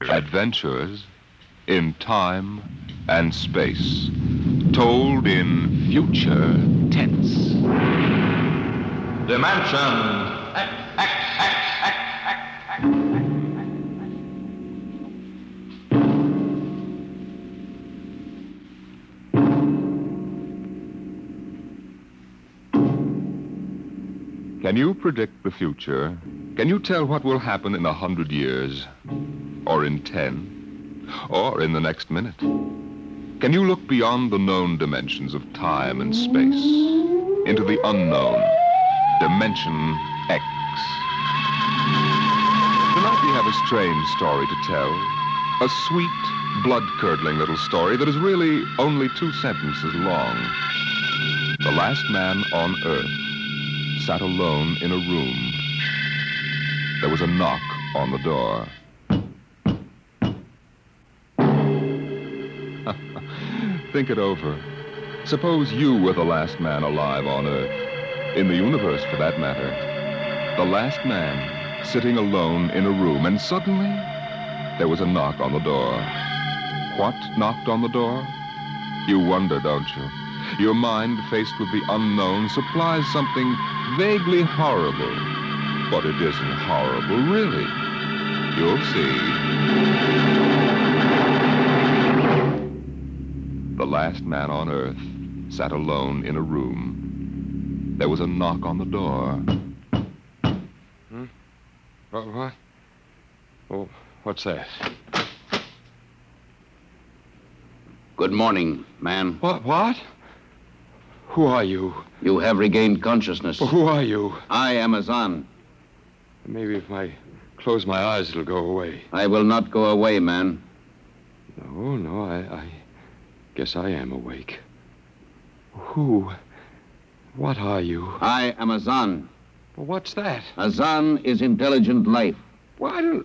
Adventures in time and space, told in future tense. Dimension Can you predict the future? Can you tell what will happen in 100 years? Or in 10? Or in the next minute? Can you look beyond the known dimensions of time and space into the unknown, Dimension X? Tonight we have a strange story to tell. A sweet, blood-curdling little story that is really only 2 sentences long. The last man on Earth sat alone in a room. There was a knock on the door. Think it over. Suppose you were the last man alive on Earth, in the universe for that matter. The last man sitting alone in a room, and suddenly there was a knock on the door. What knocked on the door? You wonder, don't you? Your mind, faced with the unknown, supplies something vaguely horrible. But it isn't horrible, really. You'll see. The last man on Earth sat alone in a room. There was a knock on the door. What? Oh, what's that? Good morning, man. What? Who are you? You have regained consciousness. Well, who are you? I am Azan. Maybe if I close my eyes, it'll go away. I will not go away, man. No, I guess I am awake. Who? What are you? I am Azan. Well, what's that? Azan is intelligent life. What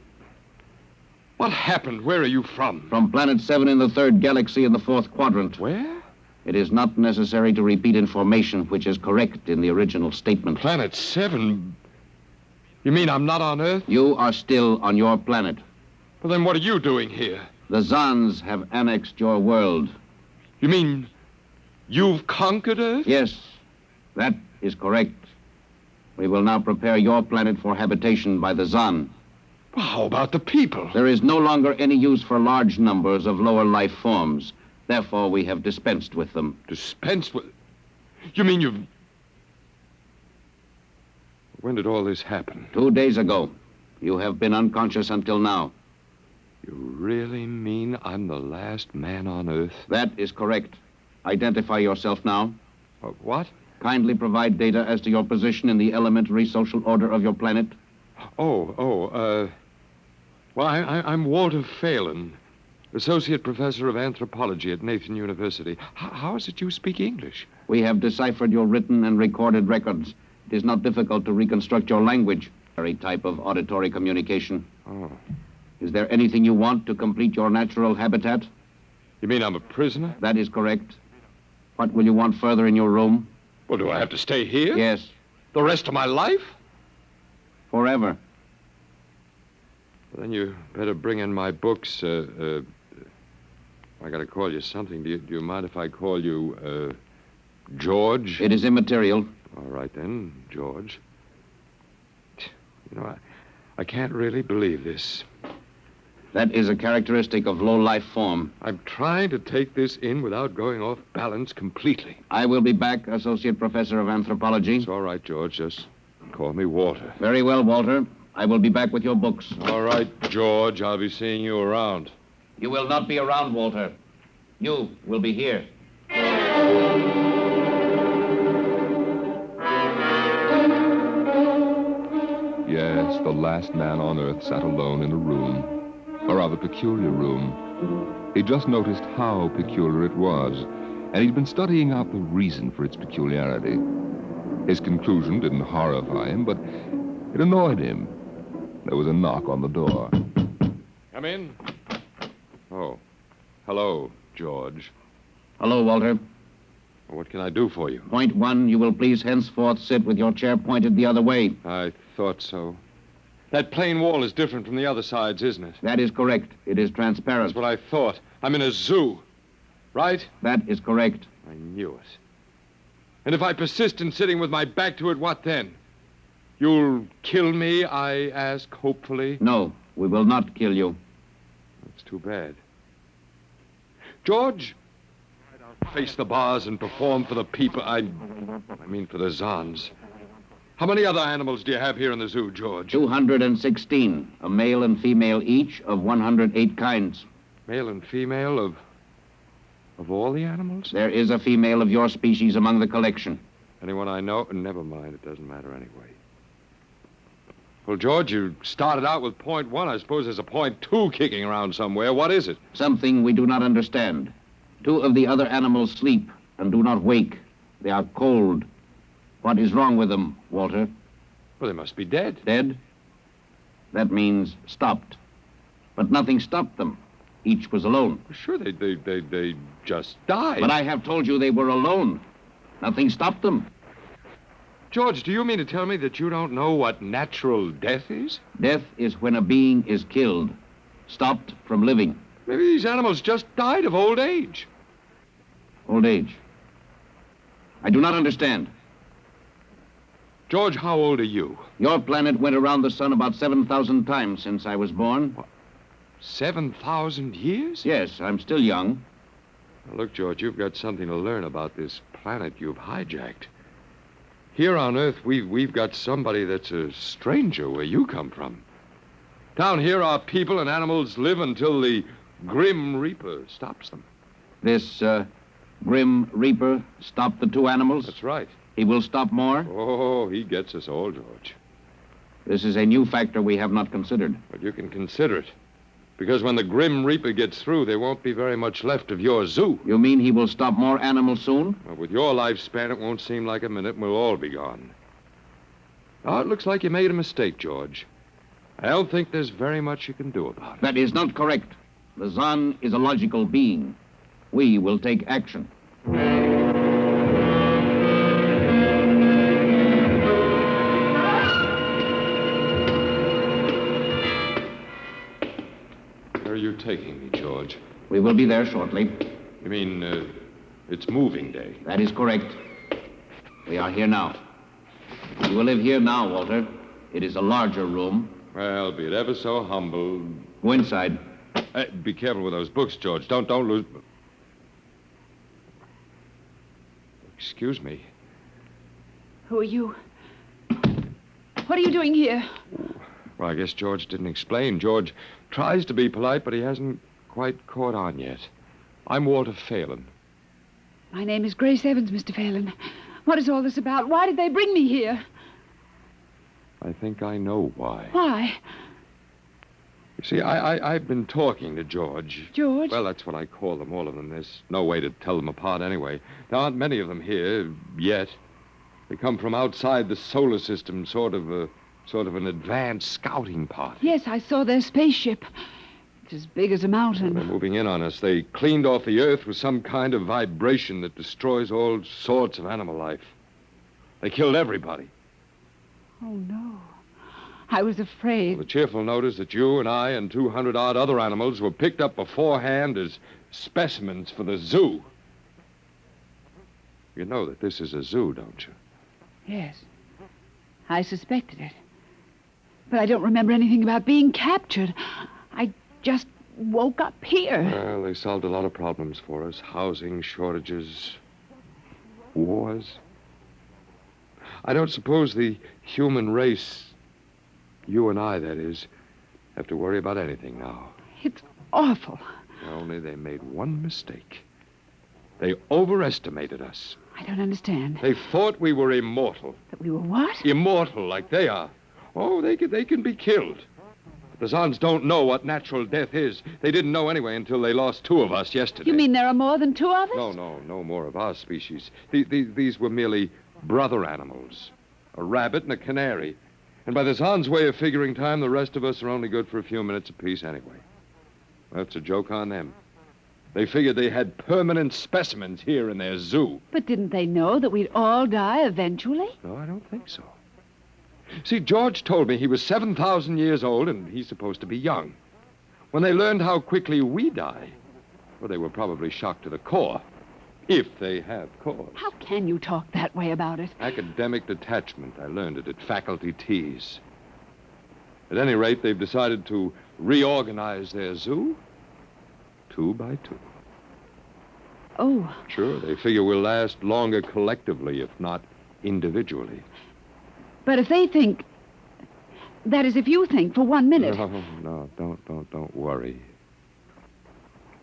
happened? Where are you from? From Planet 7 in the 3rd galaxy in the 4th quadrant. Where? It is not necessary to repeat information which is correct in the original statement. Planet 7? You mean I'm not on Earth? You are still on your planet. Well, then what are you doing here? The Zans have annexed your world. You mean you've conquered Earth? Yes, that is correct. We will now prepare your planet for habitation by the Zan. Well, how about the people? There is no longer any use for large numbers of lower life forms. Therefore, we have dispensed with them. Dispensed with? You mean you've... When did all this happen? 2 days ago. You have been unconscious until now. You really mean I'm the last man on Earth? That is correct. Identify yourself now. What? Kindly provide data as to your position in the elementary social order of your planet. Well, I'm Walter Phelan, Associate Professor of Anthropology at Nathan University. How is it you speak English? We have deciphered your written and recorded records. It is not difficult to reconstruct your language. Very type of auditory communication. Oh. Is there anything you want to complete your natural habitat? You mean I'm a prisoner? That is correct. What will you want further in your room? Well, do I have to stay here? Yes. The rest of my life? Forever. Well, then you better bring in my books. I gotta call you something. Do you mind if I call you, George? It is immaterial. All right, then, George. You know, I can't really believe this. That is a characteristic of low life form. I'm trying to take this in without going off balance completely. I will be back, Associate Professor of Anthropology. It's all right, George. Just call me Walter. Very well, Walter. I will be back with your books. All right, George. I'll be seeing you around. You will not be around, Walter. You will be here. Yes, the last man on Earth sat alone in a room. A rather peculiar room. He just noticed how peculiar it was, and he'd been studying out the reason for its peculiarity. His conclusion didn't horrify him, but it annoyed him. There was a knock on the door. Come in. Oh, hello, George. Hello, Walter. What can I do for you? Point 1, you will please henceforth sit with your chair pointed the other way. I thought so. That plain wall is different from the other sides, isn't it? That is correct. It is transparent. That's what I thought. I'm in a zoo, right? That is correct. I knew it. And if I persist in sitting with my back to it, what then? You'll kill me, I ask, hopefully? No, we will not kill you. That's too bad. George, I'll face the bars and perform for the people. I mean for the Zons. How many other animals do you have here in the zoo, George? 216, a male and female each of 108 kinds. Male and female of all the animals? There is a female of your species among the collection. Anyone I know? Never mind, it doesn't matter anyway. Well, George, you started out with point 1. I suppose there's a point 2 kicking around somewhere. What is it? Something we do not understand. 2 of the other animals sleep and do not wake. They are cold. What is wrong with them, Walter? Well, they must be dead. Dead? That means stopped. But nothing stopped them. Each was alone. Sure, they just died. But I have told you they were alone. Nothing stopped them. George, do you mean to tell me that you don't know what natural death is? Death is when a being is killed, stopped from living. Maybe these animals just died of old age. Old age. I do not understand. George, how old are you? Your planet went around the sun about 7,000 times since I was born. What? 7,000 years? Yes, I'm still young. Now, look, George, you've got something to learn about this planet you've hijacked. Here on Earth, we've got somebody that's a stranger where you come from. Down here, our people and animals live until the Grim Reaper stops them. This Grim Reaper stopped the 2 animals? That's right. He will stop more? Oh, he gets us all, George. This is a new factor we have not considered. But you can consider it. Because when the Grim Reaper gets through, there won't be very much left of your zoo. You mean he will stop more animals soon? Well, with your lifespan, it won't seem like a minute and we'll all be gone. Oh, it looks like you made a mistake, George. I don't think there's very much you can do about it. That is not correct. The Zon is a logical being. We will take action. Where are you taking me, George? We will be there shortly. You mean, it's moving day? That is correct. We are here now. You will live here now, Walter. It is a larger room. Well, be it ever so humble. Go inside. Be careful with those books, George. Don't lose... Excuse me. Who are you? What are you doing here? Well, I guess George didn't explain. George tries to be polite, but he hasn't quite caught on yet. I'm Walter Phelan. My name is Grace Evans, Mr. Phelan. What is all this about? Why did they bring me here? I think I know why. Why? You see, I've been talking to George. George? Well, that's what I call them, all of them. There's no way to tell them apart anyway. There aren't many of them here, yet. They come from outside the solar system, sort of an advanced scouting party. Yes, I saw their spaceship. It's as big as a mountain. They're moving in on us. They cleaned off the Earth with some kind of vibration that destroys all sorts of animal life. They killed everybody. Oh, no. I was afraid. Well, the cheerful note is that you and I and 200-odd other animals were picked up beforehand as specimens for the zoo. You know that this is a zoo, don't you? Yes. I suspected it. But I don't remember anything about being captured. I just woke up here. Well, they solved a lot of problems for us. Housing shortages, wars. I don't suppose the human race, you and I, that is, have to worry about anything now. It's awful. Only they made one mistake. They overestimated us. I don't understand. They thought we were immortal. That we were what? Immortal, like they are. Oh, they can be killed. But the Zons don't know what natural death is. They didn't know anyway until they lost 2 of us yesterday. You mean there are more than 2 of us? No more of our species. These were merely brother animals. A rabbit and a canary. And by the Zons' way of figuring time, the rest of us are only good for a few minutes apiece anyway. That's a joke on them. They figured they had permanent specimens here in their zoo. But didn't they know that we'd all die eventually? No, I don't think so. See, George told me he was 7,000 years old and he's supposed to be young. When they learned how quickly we die, well, they were probably shocked to the core. If they have cause. How can you talk that way about it? Academic detachment. I learned it at faculty teas. At any rate, they've decided to reorganize their zoo 2 by 2. Oh, Sure, they figure we'll last longer collectively, if not individually. but if they think... That is, if you think for 1 minute... No, don't worry.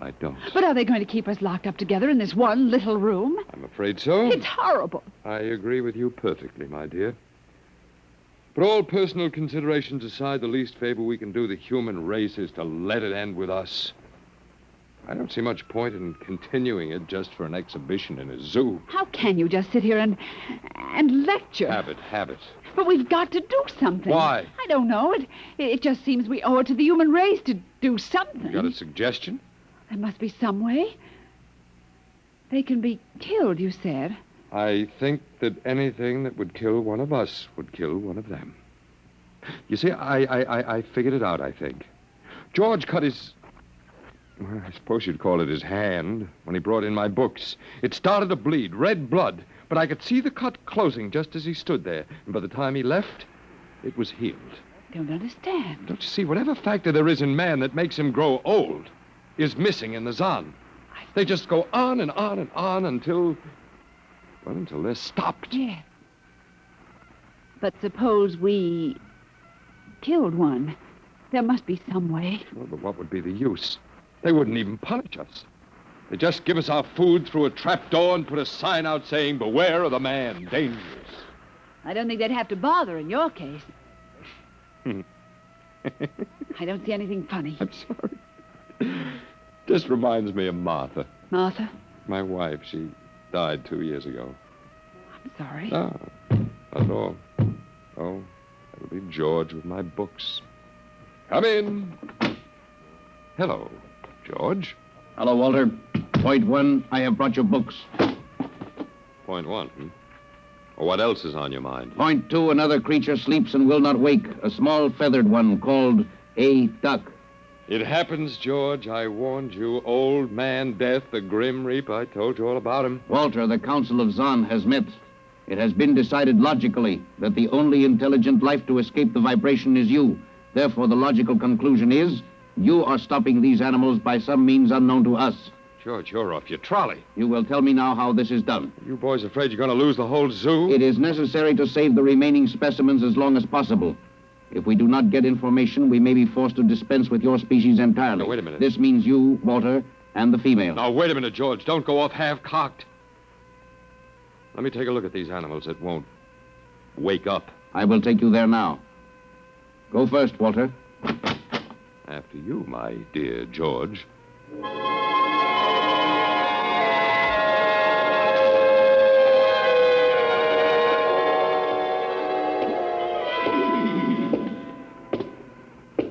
I don't. But are they going to keep us locked up together in this one little room? I'm afraid so. It's horrible. I agree with you perfectly, my dear. But all personal considerations aside, the least favor we can do the human race is to let it end with us. I don't see much point in continuing it just for an exhibition in a zoo. How can you just sit here and lecture? Habit. But we've got to do something. Why? I don't know. It just seems we owe it to the human race to do something. You got a suggestion? There must be some way. They can be killed, you said. I think that anything that would kill one of us would kill one of them. You see, I figured it out, I think. George cut his... Well, I suppose you'd call it his hand when he brought in my books. It started to bleed, red blood, but I could see the cut closing just as he stood there. And by the time he left, it was healed. I don't understand. Don't you see, whatever factor there is in man that makes him grow old is missing in the Zan. They just go on and on and on until they're stopped. Yeah. But suppose we killed one. There must be some way. Well, but what would be the use? They wouldn't even punish us. They just give us our food through a trap door and put a sign out saying, "Beware of the man, dangerous." I don't think they'd have to bother in your case. I don't see anything funny. I'm sorry. Just reminds me of Martha. Martha? My wife. She died 2 years ago. I'm sorry. No, not at all. Oh, that'll be George with my books. Come in. Hello, George. Hello, Walter. Point 1, I have brought your books. Point 1, Well, what else is on your mind? Point 2, another creature sleeps and will not wake. A small feathered one called a duck. It happens, George. I warned you. Old man Death, the Grim Reaper. I told you all about him. Walter, the Council of Zan has met. It has been decided logically that the only intelligent life to escape the vibration is you. Therefore, the logical conclusion is you are stopping these animals by some means unknown to us. George, you're off your trolley. You will tell me now how this is done. You boys afraid you're going to lose the whole zoo? It is necessary to save the remaining specimens as long as possible. If we do not get information, we may be forced to dispense with your species entirely. Now, wait a minute. This means you, Walter, and the female. Now, wait a minute, George. Don't go off half-cocked. Let me take a look at these animals that won't wake up. I will take you there now. Go first, Walter. After you, my dear George.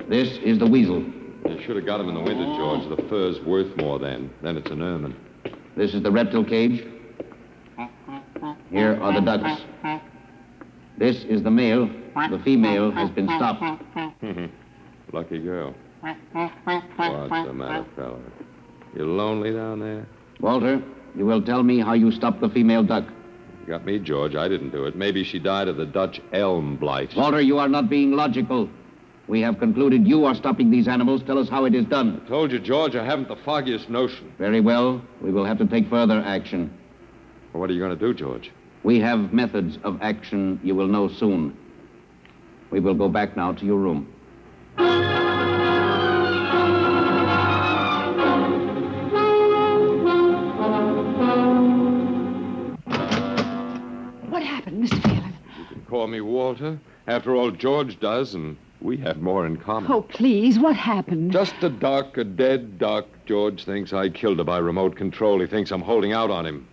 This is the weasel. You should have got him in the winter, George. The fur's worth more then. Then it's an ermine. This is the reptile cage. Here are the ducks. This is the male. The female has been stopped. Lucky girl. What's the matter, fella? You lonely down there? Walter, you will tell me how you stopped the female duck. You got me, George. I didn't do it. Maybe she died of the Dutch elm blight. Walter, you are not being logical. We have concluded you are stopping these animals. Tell us how it is done. I told you, George, I haven't the foggiest notion. Very well. We will have to take further action. Well, what are you going to do, George? We have methods of action you will know soon. We will go back now to your room. What happened, Mr. Phelan? You can call me Walter. After all, George does, and we have more in common. Oh, please, what happened? Just a duck, a dead duck. George thinks I killed her by remote control. He thinks I'm holding out on him.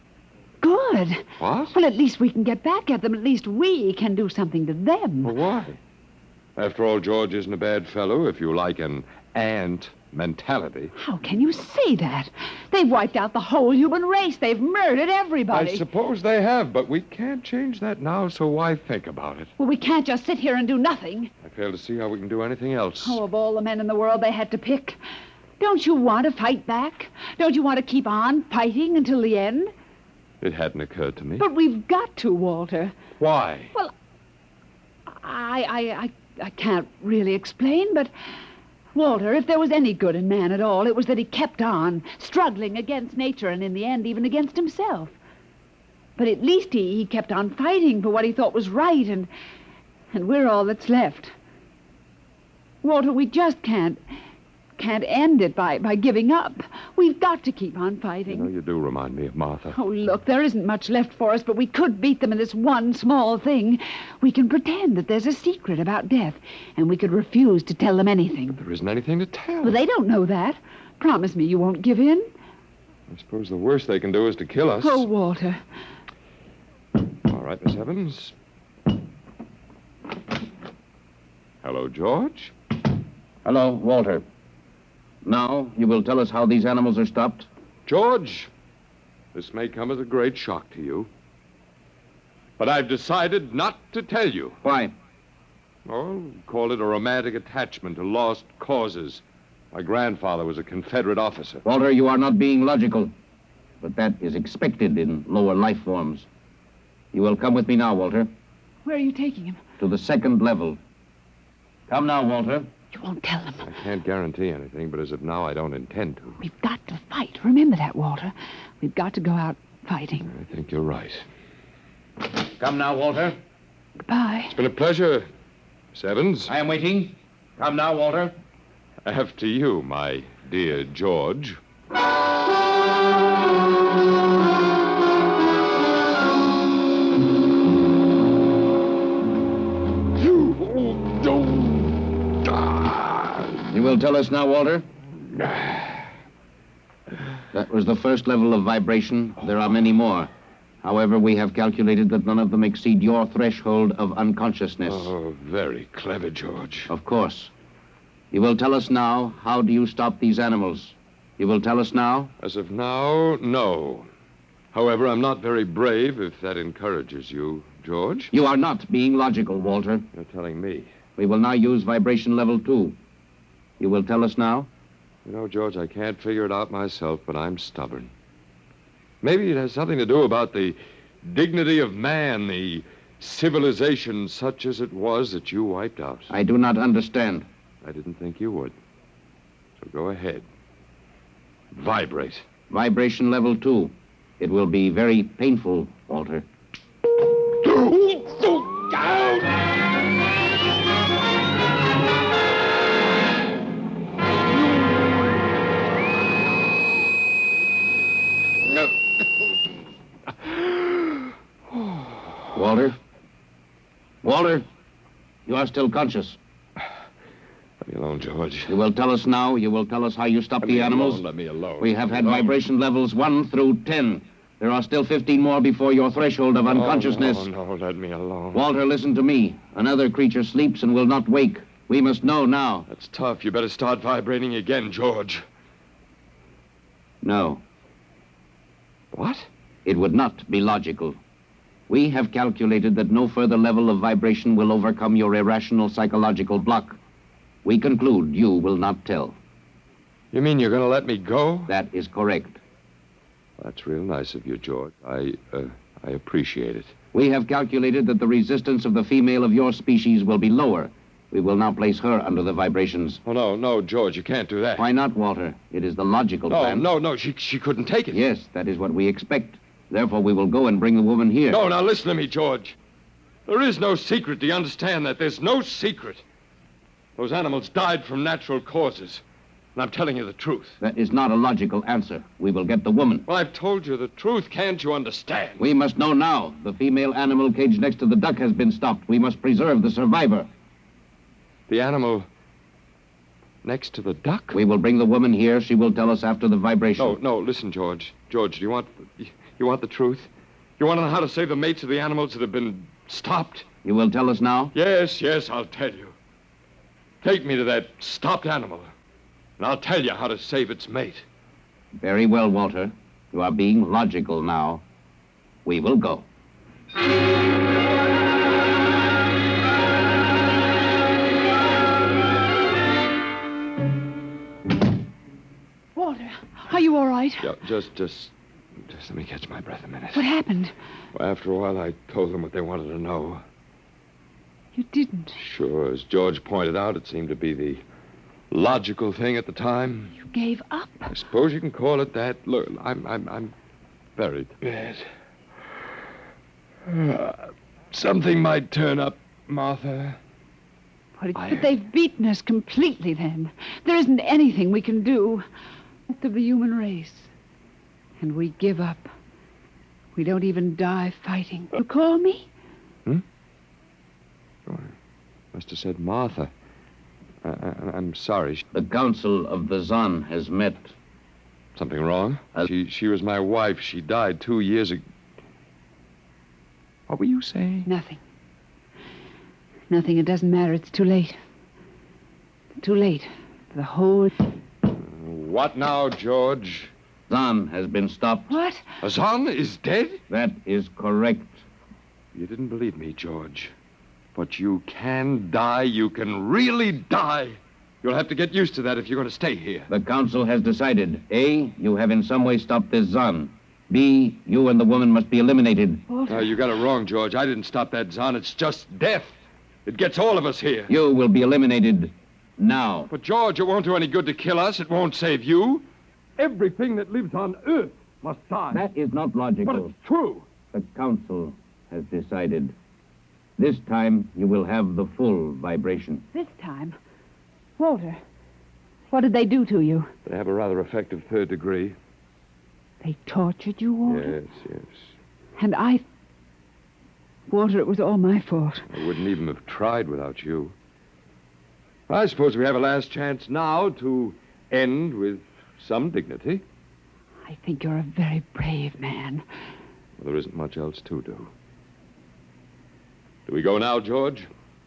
Good. What? Well, at least we can get back at them. At least we can do something to them. Well, why? After all, George isn't a bad fellow. If you like an ant mentality. How can you say that? They've wiped out the whole human race. They've murdered everybody. I suppose they have, but we can't change that now, so why think about it? Well, we can't just sit here and do nothing. I fail to see how we can do anything else. Oh, of all the men in the world they had to pick. Don't you want to fight back? Don't you want to keep on fighting until the end? It hadn't occurred to me. But we've got to, Walter. Why? Well, I can't really explain, but... Walter, if there was any good in man at all, it was that he kept on, struggling against nature and in the end even against himself. But at least he kept on fighting for what he thought was right, and we're all that's left. Walter, we just can't end it by giving up. We've got to keep on fighting. You know, you do remind me of Martha. Oh, look, there isn't much left for us, but we could beat them in this one small thing. We can pretend that there's a secret about death, and we could refuse to tell them anything. There isn't anything to tell. Well, they don't know that. Promise me you won't give in. I suppose the worst they can do is to kill us. Oh, Walter. All right, Miss Evans. Hello, George. Hello, Walter. Now, you will tell us how these animals are stopped? George, this may come as a great shock to you, but I've decided not to tell you. Why? Oh, call it a romantic attachment to lost causes. My grandfather was a Confederate officer. Walter, you are not being logical, but that is expected in lower life forms. You will come with me now, Walter, Where are you taking him? to the second level. Come now, Walter. You won't tell them. I can't guarantee anything, but as of now, I don't intend to. We've got to fight. Remember that, Walter. We've got to go out fighting. I think you're right. Come now, Walter. Goodbye. It's been a pleasure, Miss Evans. I am waiting. Come now, Walter. After you, my dear George. You will tell us now, Walter? That was the first level of vibration. There are many more. However, we have calculated that none of them exceed your threshold of unconsciousness. Oh, very clever, George. Of course. You will tell us now, how do you stop these animals? You will tell us now? As of now, no. However, I'm not very brave, if that encourages you, George. You are not being logical, Walter. You're telling me. We will now use vibration level 2. You will tell us now? You know, George, I can't figure it out myself, but I'm stubborn. Maybe it has something to do about the dignity of man, the civilization such as it was that you wiped out. I do not understand. I didn't think you would. So go ahead. Vibrate. Vibration level 2. It will be very painful, Walter. Walter? Walter? You are still conscious. Let me alone, George. You will tell us now. You will tell us how you stop the animals. Let me alone. We have had vibration levels 1 through 10. There are still 15 more before your threshold of unconsciousness. No, let me alone. Walter, listen to me. Another creature sleeps and will not wake. We must know now. That's tough. You better start vibrating again, George. No. What? It would not be logical. We have calculated that no further level of vibration will overcome your irrational psychological block. We conclude you will not tell. You mean you're going to let me go? That is correct. That's real nice of you, George. I appreciate it. We have calculated that the resistance of the female of your species will be lower. We will now place her under the vibrations. Oh, no, George, you can't do that. Why not, Walter? It is the logical plan. No, she couldn't take it. Yes, that is what we expect. Therefore, we will go and bring the woman here. No, now listen to me, George. There is no secret. Do you understand that? There's no secret. Those animals died from natural causes. And I'm telling you the truth. That is not a logical answer. We will get the woman. Well, I've told you the truth. Can't you understand? We must know now. The female animal caged next to the duck has been stopped. We must preserve the survivor. The animal next to the duck? We will bring the woman here. She will tell us after the vibration. No, listen, George. George, do you want the truth? You want to know how to save the mates of the animals that have been stopped? You will tell us now? Yes, I'll tell you. Take me to that stopped animal. and I'll tell you how to save its mate. Very well, Walter. You are being logical now. We will go. Walter, are you all right? Yeah, just let me catch my breath a minute. What happened? Well, after a while, I told them what they wanted to know. You didn't. Sure, as George pointed out, it seemed to be the logical thing at the time. You gave up? I suppose you can call it that. Look, I'm very bad. Something might turn up, Martha. But they've beaten us completely then. There isn't anything we can do. Most of the human race. And we give up. We don't even die fighting. You call me? Oh, I must have said Martha. I'm sorry. The Council of the Zan has met. Something wrong? She was my wife. She died 2 years ago. What were you saying? Nothing. Nothing. It doesn't matter. It's too late. Too late. The whole... What now, George? Zan has been stopped. What? Azan is dead? That is correct. You didn't believe me, George. But you can die. You can really die. You'll have to get used to that if you're going to stay here. The Council has decided. A, you have in some way stopped this Zan. B, you and the woman must be eliminated. Walter. You got it wrong, George. I didn't stop that Zan. It's just death. It gets all of us here. You will be eliminated now. But, George, it won't do any good to kill us. It won't save you. Everything that lives on Earth must die. That is not logical. But it's true. The Council has decided. This time, you will have the full vibration. This time? Walter, what did they do to you? They have a rather effective third degree. They tortured you, Walter? Yes. And I... Walter, it was all my fault. I wouldn't even have tried without you. I suppose we have a last chance now to end with some dignity. I think you're a very brave man. Well, there isn't much else to do. Do we go now, George?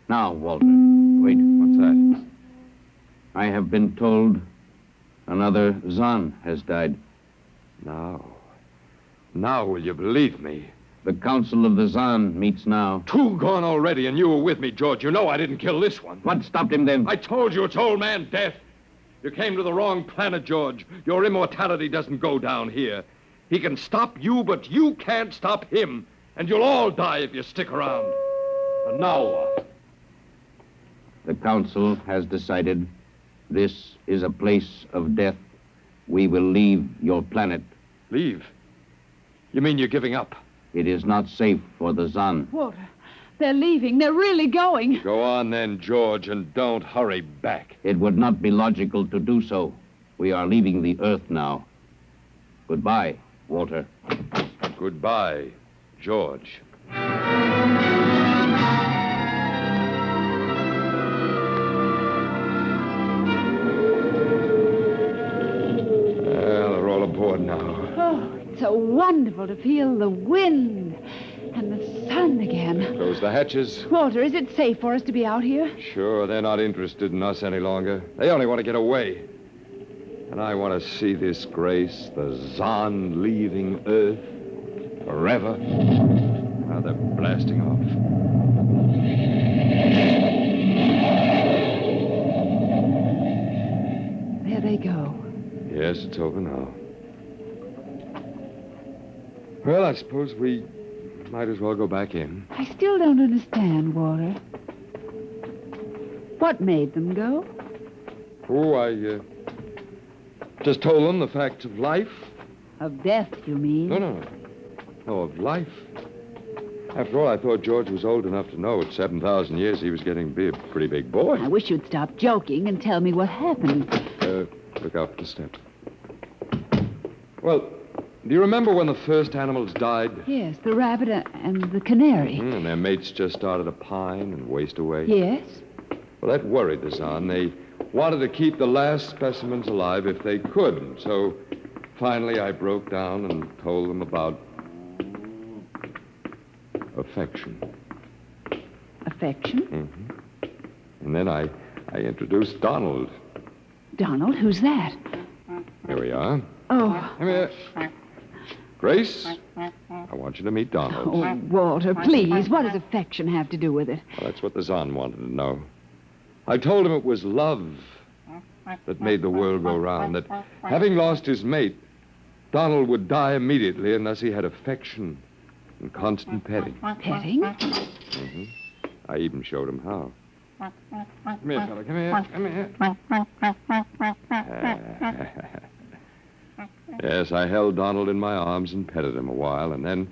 Now, Walter. Wait. What's that? I have been told another Zan has died. Now will you believe me? The Council of the Zan meets now. 2 gone already, and you were with me, George. You know I didn't kill this one. What stopped him then? I told you it's old man death. You came to the wrong planet, George. Your immortality doesn't go down here. He can stop you, but you can't stop him. And you'll all die if you stick around. And now what? The Council has decided this is a place of death. We will leave your planet. Leave? You mean you're giving up? It is not safe for the Zan. Walter, they're leaving. They're really going. Go on then, George, and don't hurry back. It would not be logical to do so. We are leaving the Earth now. Goodbye, Walter. Goodbye, George. Well, they're all aboard now. Oh, it's so wonderful to feel the wind and the sun again. Close the hatches. Walter, is it safe for us to be out here? Sure, they're not interested in us any longer. They only want to get away. And I want to see this grace, the Zan leaving Earth forever. Now they're blasting off. There they go. Yes, it's over now. Well, I suppose we might as well go back in. I still don't understand, Walter. What made them go? Oh, I just told them the facts of life. Of death, you mean? No, of life. After all, I thought George was old enough to know at 7,000 years he was getting to be a pretty big boy. I wish you'd stop joking and tell me what happened. Look out for the step. Well, do you remember when the first animals died? Yes, the rabbit and the canary. And their mates just started to pine and waste away? Yes? Well, that worried the Zan. They wanted to keep the last specimens alive if they could. So finally I broke down and told them about affection. Affection? Mm-hmm. And then I introduced Donald. Donald, who's that? Here we are. Oh, Come here. Grace, I want you to meet Donald. oh, Walter, please. What does affection have to do with it? Well, that's what the Zon wanted to know. I told him it was love that made the world go round, that having lost his mate, Donald would die immediately unless he had affection and constant petting. Petting? Mm-hmm. I even showed him how. Come here, fella. Come here. Yes, I held Donald in my arms and petted him a while, and then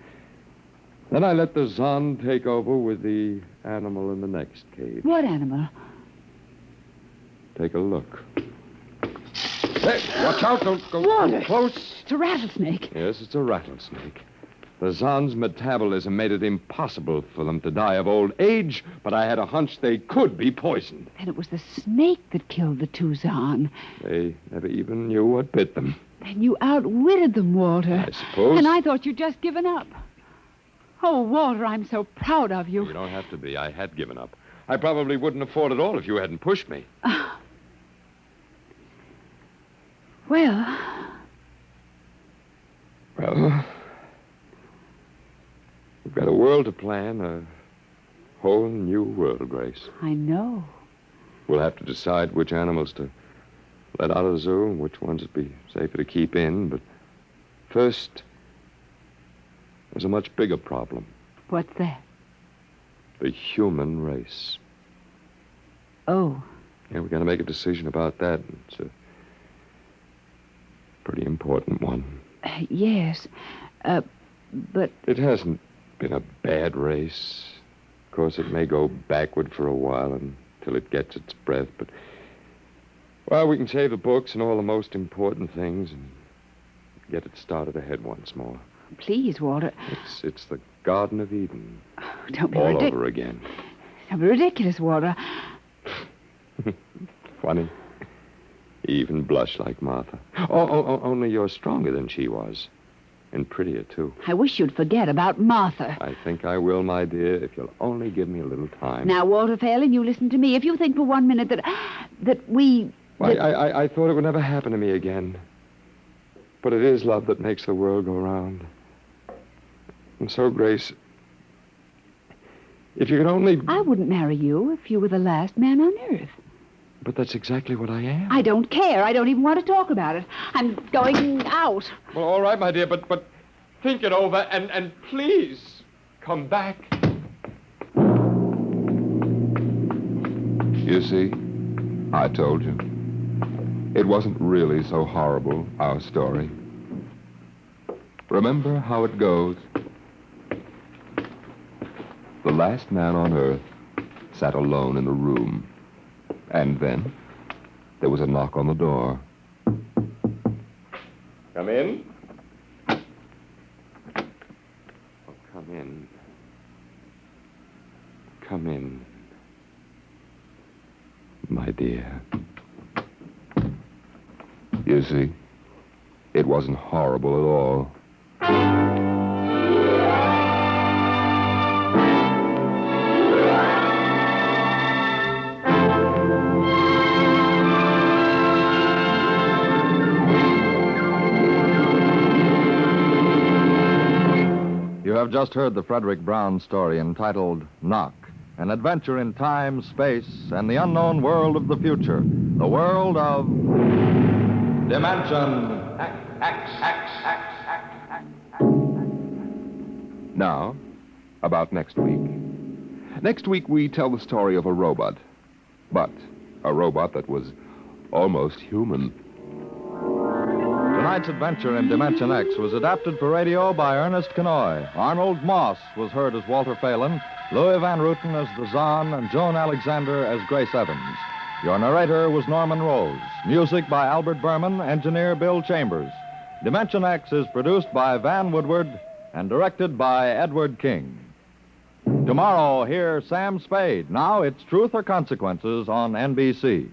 I let the Zon take over with the animal in the next cage. What animal? Take a look. Hey, watch out. Don't go Walter. too close. It's a rattlesnake. Yes, it's a rattlesnake. The Zon's metabolism made it impossible for them to die of old age, but I had a hunch they could be poisoned. Then it was the snake that killed the two Zon. They never even knew what bit them. Then you outwitted them, Walter. I suppose. And I thought you'd just given up. Oh, Walter, I'm so proud of you. You don't have to be. I had given up. I probably wouldn't have fought at all if you hadn't pushed me. Well, Well, we've got a world to plan, a whole new world, Grace. I know. We'll have to decide which animals to let out of the zoo and which ones would be safer to keep in. But first, there's a much bigger problem. What's that? The human race. Oh, Yeah, we've got to make a decision about that. It's a pretty important one. yes. But It hasn't been a bad race. Of course, it may go backward for a while until it gets its breath, but... Well, we can save the books and all the most important things and get it started ahead once more. please, Walter. It's the Garden of Eden. Don't be All ridiculous. over again. Don't be ridiculous, Walter. Funny. You even blush like Martha. Only you're stronger than she was. And prettier, too. I wish you'd forget about Martha. I think I will, my dear, if you'll only give me a little time. Now, Walter Phelan, you listen to me. If you think for 1 minute that we... Why, I thought it would never happen to me again. But it is love that makes the world go round. And so, Grace, if you could only... I wouldn't marry you if you were the last man on earth. But that's exactly what I am. I don't care. I don't even want to talk about it. I'm going out. Well, all right, my dear, but think it over and please come back. You see, I told you. It wasn't really so horrible, our story. Remember how it goes. The last man on Earth sat alone in a room. And then there was a knock on the door. Come in. Oh, come in. Come in, my dear. You see, it wasn't horrible at all. You have just heard the Frederick Brown story entitled Knock, an adventure in time, space, and the unknown world of the future, the world of Dimension X. Now, about next week. Next week, we tell the story of a robot. But a robot that was almost human. Tonight's adventure in Dimension X was adapted for radio by Ernest Kenoy. Arnold Moss was heard as Walter Phelan, Louis Van Ruten as the Zon, and Joan Alexander as Grace Evans. Your narrator was Norman Rose. Music by Albert Berman, engineer Bill Chambers. Dimension X is produced by Van Woodward and directed by Edward King. Tomorrow, hear Sam Spade. Now it's Truth or Consequences on NBC.